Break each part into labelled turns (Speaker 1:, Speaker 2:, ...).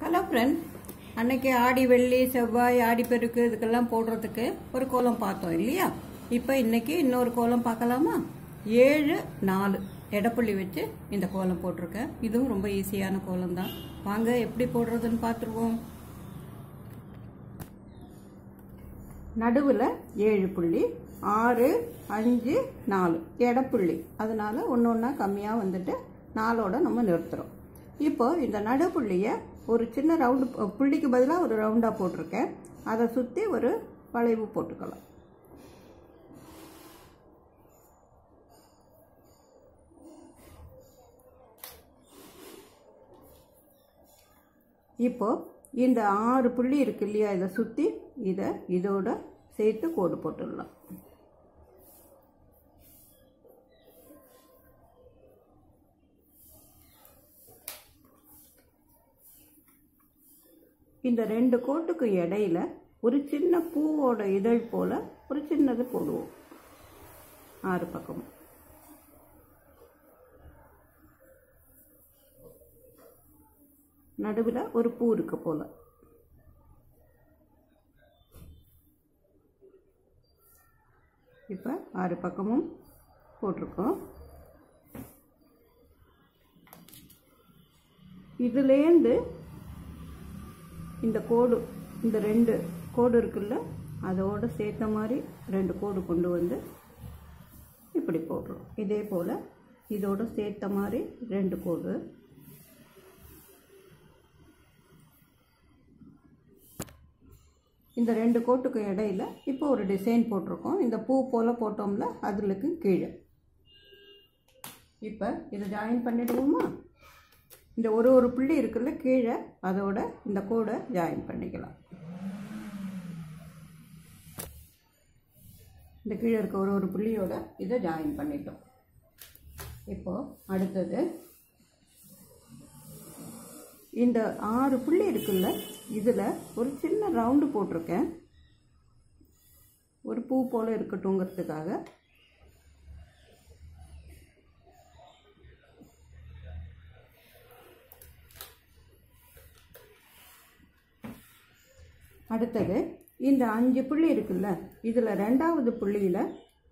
Speaker 1: Hello friend, அன்னைக்கு ஆடி வெள்ளி செவ்வாய் ஆடி பெருக்கு இதுக்கெல்லாம் போடுறதுக்கு ஒரு கோலம் பார்த்தோம் இல்லையா? இப்போ இன்னைக்கு இன்னொரு கோலம் பார்க்கலாமா? 7-4 எடப்புள்ளி வச்சு இந்த கோலம் போட்டிருக்கேன். இதுவும் ரொம்ப ஈஸியான கோலம் தான். வாங்க எப்படி போடுறதுன்னு பார்த்துருவோம். நடுவில் 7 புள்ளி, 6, 5, 4 எடப்புள்ளி. அதனால ஒன்று ஒன்றா கம்மியாக வந்துட்டு 4ஓட நம்ம நிறுத்துகிறோம். இப்போ இந்த நடுப்புள்ளியை ஒரு சின்ன ரவுண்டு புள்ளிக்கு பதிலாக ஒரு ரவுண்டாக போட்டிருக்கேன். அதை சுற்றி ஒரு வளைவு போட்டுக்கலாம். இப்போ இந்த 6 புள்ளி இருக்கு இல்லையா, இதை சுற்றி இதோட சேர்த்து கோடு போட்டுடலாம். இந்த 2 கோட்டுக்கு இடையில ஒரு சின்ன பூவோட இதழ் போல ஒரு சின்னது போடுவோம். 6 பக்கமும் நடுவில் ஒரு பூ இருக்கு போல. இப்போ 6 பக்கமும் போட்டிருக்கோம். இதுலேருந்து இந்த கோடு, இந்த 2 கோடு இருக்குல்ல, அதோடு சேர்த்த மாதிரி 2 கோடு கொண்டு வந்து இப்படி போடுறோம். இதே போல் இதோடு சேர்த்த மாதிரி 2 கோடு. இந்த 2 கோட்டுக்கு இடையில இப்போ ஒரு டிசைன் போட்டிருக்கோம். இந்த பூ போல் போட்டோம்ல, அதுக்கு கீழே இப்போ இதை ஜாயின் பண்ணிடுவோமா? இந்த ஒரு புள்ளி இருக்குல்ல கீழே, அதோட இந்த கோடை ஜாயின் பண்ணிக்கலாம். இந்த கீழே இருக்க ஒரு புள்ளியோட இதை ஜாயின் பண்ணிட்டோம். இப்போ அடுத்தது இந்த 6 புள்ளி இருக்குல்ல, இதில் ஒரு சின்ன ரவுண்டு போட்டிருக்கேன். ஒரு பூ போல இருக்கட்டும்ங்கிறதுக்காக. அடுத்தது இந்த 5 புள்ளி இருக்குல்ல, இதில் 2வது புள்ளியில்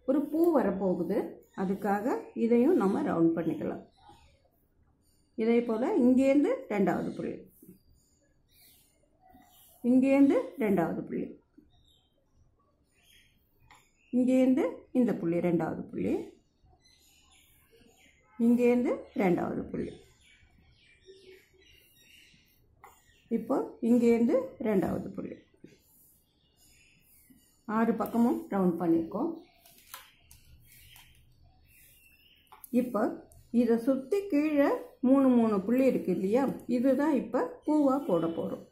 Speaker 1: ஒரு பூ வரப்போகுது. அதுக்காக இதையும் நம்ம ரவுண்ட் பண்ணிக்கலாம். இதே போல் இங்கேருந்து 2வது புள்ளி, இங்கேருந்து 2வது புள்ளி, இங்கேருந்து இந்த புள்ளி 2வது புள்ளி, இங்கேருந்து 2வது புள்ளி, இப்போ இங்கேருந்து 2வது புள்ளி. 6 பக்கமும் ரவுண்ட் பண்ணியிருக்கோம். இப்போ இதை சுற்றி கீழே 3 புள்ளி இருக்கு இல்லையா, இதுதான் இப்போ பூவாக போட போகிறோம்.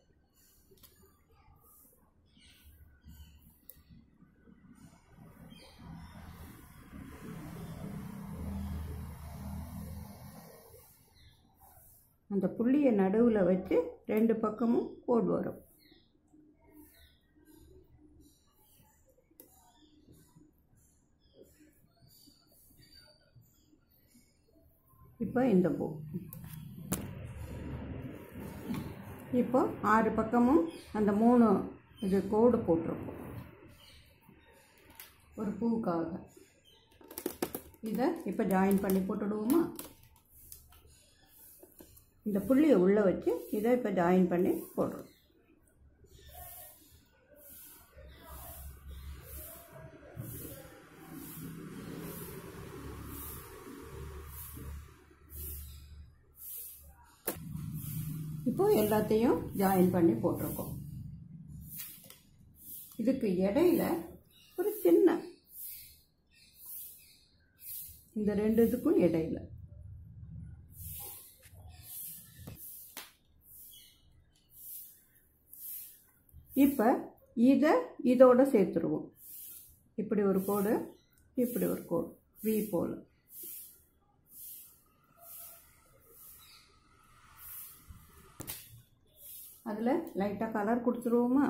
Speaker 1: அந்த புள்ளியை நடுவில் வச்சு 2 பக்கமும் கோடு வரும். இப்போ இந்த பூ, இப்போ 6 பக்கமும் அந்த 3 இது கோடு போட்டிருக்கோம் ஒரு பூவுக்காக. இதை இப்போ ஜாயின் பண்ணி போட்டுடுவோமா? இந்த புள்ளியை உள்ளே வச்சு இதை இப்போ ஜாயின் பண்ணி போடுறோம். இப்போ எல்லாத்தையும் ஜாயின் பண்ணி போட்டிருக்கோம். இதுக்கு இடையில ஒரு சின்ன, இந்த 2 இதுக்கும் இடையில இப்போ இதோட சேர்த்துருவோம். இப்படி ஒரு கோடு, இப்படி ஒரு கோடு, வி போல. அதில் லைட்டாக கலர் கொடுத்துருவோமா?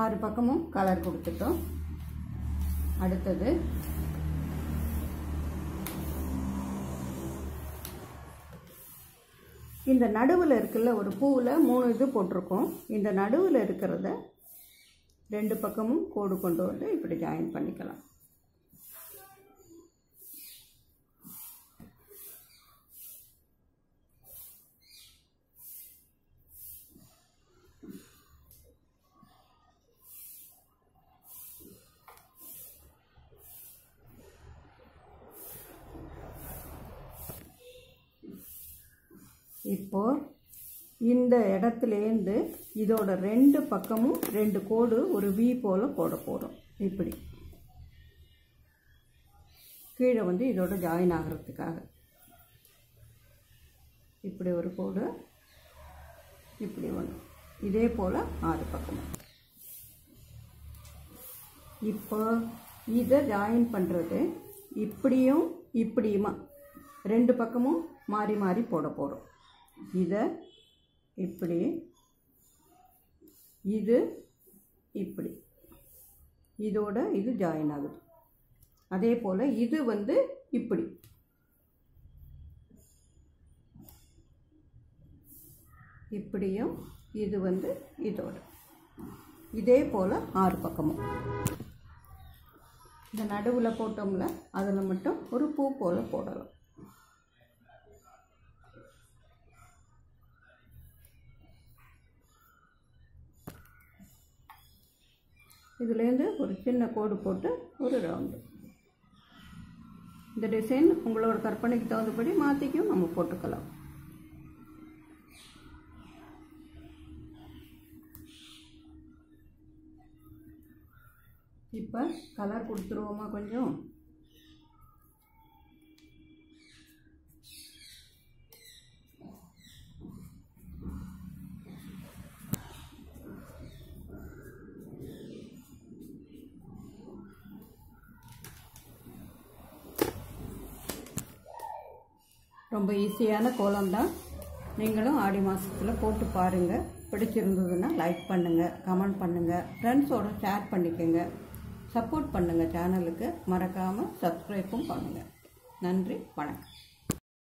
Speaker 1: 6 பக்கமும் கலர் கொடுத்துட்டோம். அடுத்தது இந்த நடுவில் இருக்குல்ல, ஒரு பூவில் 3 இது போட்டிருக்கோம். இந்த நடுவில் இருக்கிறத 2 பக்கமும் கோடு கொண்டு வந்து இப்படி ஜாயின் பண்ணிக்கலாம். இப்போ இந்த இடத்துலேருந்து இதோட 2 பக்கமும் 2 கோடு ஒரு வி போல் போட போகிறோம். இப்படி கீழே வந்து இதோட ஜாயின் ஆகிறதுக்காக இப்படி ஒரு கோடு, இப்படி ஒன்று, இதே போல் 6 பக்கமும். இப்போ இதை ஜாயின் பண்ணுறது இப்படியும் இப்படியுமா 2 பக்கமும் மாறி மாறி போட போகிறோம். இதை இப்படி, இது இப்படி, இதோட இது ஜாயின் ஆகுது. அதே போல் இது வந்து இப்படி, இப்படியும் இது வந்து இதோட, இதே போல் 6 பக்கமும். இந்த நடுவில் போட்டோம்ல, அதில் மட்டும் ஒரு பூ போல் போடலாம். இதுலேருந்து ஒரு சின்ன கோடு போட்டு ஒரு ரவுண்டு. இந்த டிசைன் உங்களோட கற்பனைக்கு தகுந்தபடி மாற்றிக்கும் நம்ம போட்டுக்கலாம். இப்போ கலர் கொடுத்துருவோமா கொஞ்சம். ரொம்ப ஈஸியான கோலம் தான். நீங்களும் ஆடி மாதத்தில் போட்டு பாருங்கள். பிடிச்சிருந்ததுன்னா லைக் பண்ணுங்கள், கமெண்ட் பண்ணுங்கள், ஃப்ரெண்ட்ஸோடு ஷேர் பண்ணிக்கோங்க, சப்போர்ட் பண்ணுங்கள். சேனலுக்கு மறக்காமல் சப்ஸ்கிரைப்பும் பண்ணுங்கள். நன்றி, வணக்கம்.